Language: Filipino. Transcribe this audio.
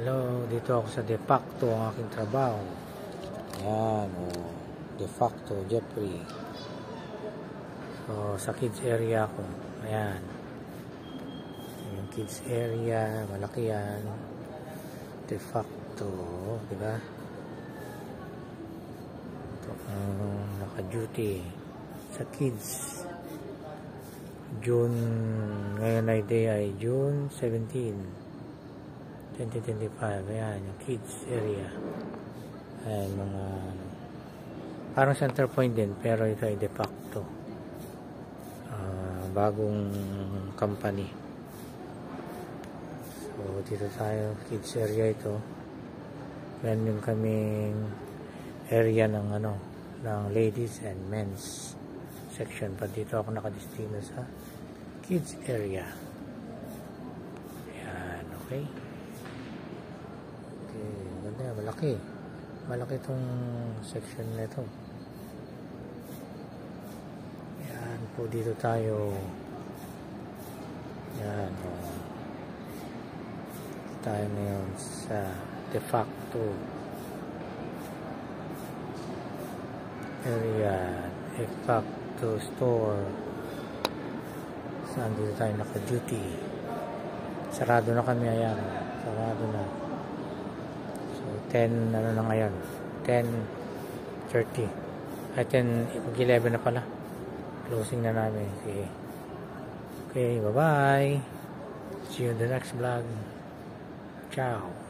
Hello, dito ako sa de facto ang aking trabaho. Ayan, de facto Jeffrey. So, sa kids area ako. Ayan. Yung kids area, malaki yan. De facto, diba? Ito ang naka-duty sa kids. Ngayon ay day ay June 17. 2025, ayan, yung kids area. Ayan, mga parang center point din, pero ito ay de facto. Bagong company. So, dito tayo, kids area ito. Yan yung kaming area ng ng ladies and men's section. Pa dito ako nakadestino sa kids area. Ayan, okay. Ganda, malaki itong section nito. Yan po, dito tayo. Yan tayo ngayon sa de facto area, de facto store. Saan dito tayo naka-duty? Sarado na kami, ayan, sarado na. 10 na ngayon, 10:30 ay 10:11 na pala, closing na namin. Okay, bye bye, see you in the next vlog. Ciao.